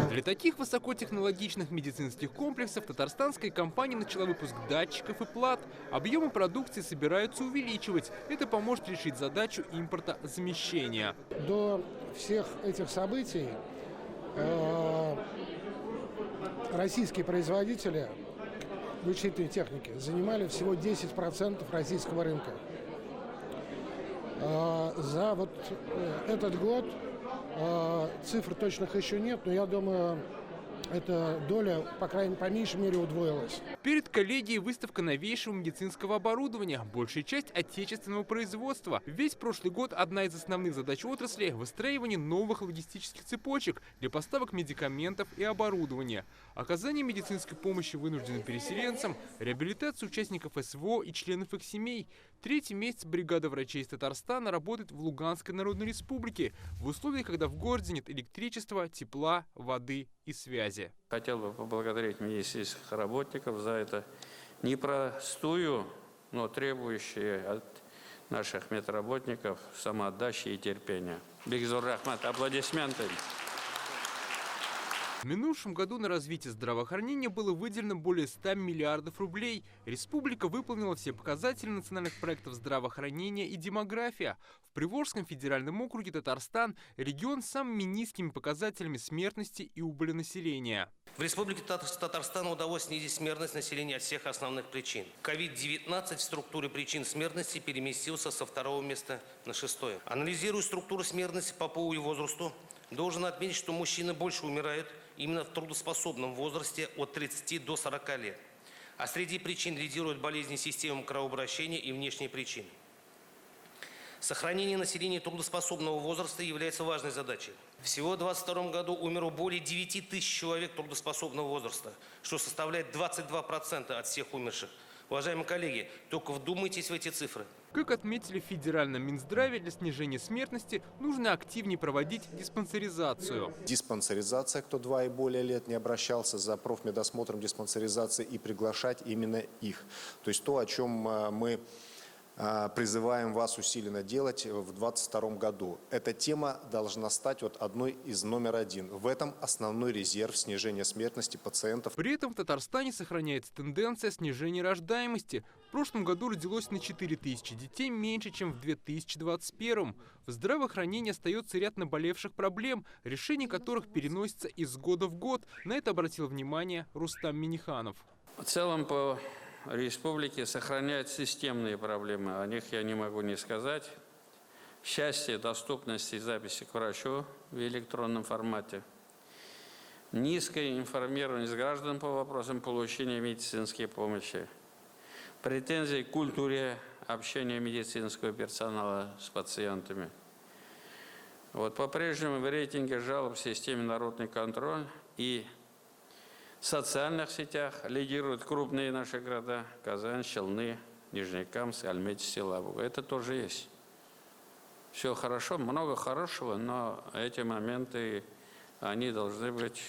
Для таких высокотехнологичных медицинских комплексов татарстанская компания начала выпуск датчиков и плат. Объемы продукции собираются увеличивать. Это поможет решить задачу импортозамещения. До всех этих событий российские производители вычислительной техники занимали всего 10% российского рынка. За вот этот год цифр точных еще нет, но я думаю, эта доля, по меньшей мере, удвоилась. Перед коллегией выставка новейшего медицинского оборудования. Большая часть отечественного производства. Весь прошлый год одна из основных задач отрасли – выстраивание новых логистических цепочек для поставок медикаментов и оборудования, оказание медицинской помощи вынужденным переселенцам, реабилитацию участников СВО и членов их семей. Третий месяц бригада врачей из Татарстана работает в Луганской Народной Республике в условиях, когда в городе нет электричества, тепла, воды и связи. Хотел бы поблагодарить медицинских работников за это непростую, но требующую от наших медработников самоотдачи и терпения. Бигзур Рахмат, аплодисменты. В минувшем году на развитие здравоохранения было выделено более 100 миллиардов рублей. Республика выполнила все показатели национальных проектов здравоохранения и демография. В Приволжском федеральном округе Татарстан – регион с самыми низкими показателями смертности и убыли населения. В Республике Татарстан удалось снизить смертность населения от всех основных причин. COVID-19 в структуре причин смертности переместился со 2-го места на 6-е. Анализируя структуру смертности по полу и возрасту, должен отметить, что мужчины больше умирают именно в трудоспособном возрасте от 30 до 40 лет. А среди причин лидируют болезни системы кровообращения и внешние причины. Сохранение населения трудоспособного возраста является важной задачей. Всего в 2022 году умерло более 9 тысяч человек трудоспособного возраста, что составляет 22% от всех умерших. Уважаемые коллеги, только вдумайтесь в эти цифры. Как отметили в Федеральном Минздраве, для снижения смертности нужно активнее проводить диспансеризацию. Диспансеризация, кто 2 и более лет не обращался за профмедосмотром диспансеризации, и приглашать именно их. То есть то, о чем мы призываем вас усиленно делать в 2022 году. Эта тема должна стать одной из номер 1. В этом основной резерв снижения смертности пациентов. При этом в Татарстане сохраняется тенденция снижения рождаемости. В прошлом году родилось на 4000 детей меньше, чем в 2021. В здравоохранении остается ряд наболевших проблем, решение которых переносится из года в год. На это обратил внимание Рустам Миниханов. В целом по республике сохраняют системные проблемы. О них я не могу не сказать. Счастье доступности записи к врачу в электронном формате. Низкая информированность граждан по вопросам получения медицинской помощи. Претензии к культуре общения медицинского персонала с пациентами. По-прежнему в рейтинге жалоб в системе «Народный контроль» и в социальных сетях лидируют крупные наши города – Казань, Челны, Нижнекамск, Альметьевск, Силабуга. Это тоже есть. Все хорошо, много хорошего, но эти моменты, они должны быть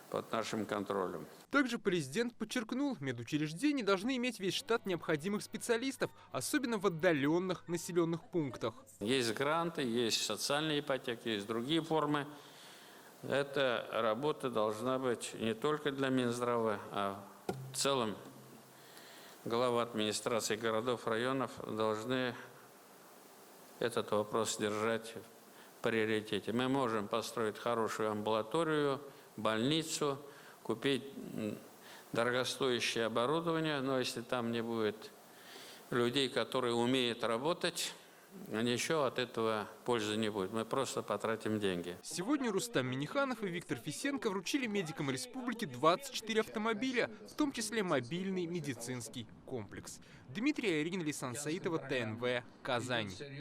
под нашим контролем. Также президент подчеркнул, медучреждения должны иметь весь штат необходимых специалистов, особенно в отдаленных населенных пунктах. Есть гранты, есть социальные ипотеки, есть другие формы. Эта работа должна быть не только для Минздрава, а в целом глава администрации городов, районов должны этот вопрос держать в приоритете. Мы можем построить хорошую амбулаторию, больницу, купить дорогостоящее оборудование, но если там не будет людей, которые умеют работать, ничего от этого пользы не будет. Мы просто потратим деньги. Сегодня Рустам Миниханов и Виктор Фисенко вручили медикам республики 24 автомобиля, в том числе мобильный медицинский комплекс. Дмитрий Айрин, Лисан Саитова, ТНВ, Казань.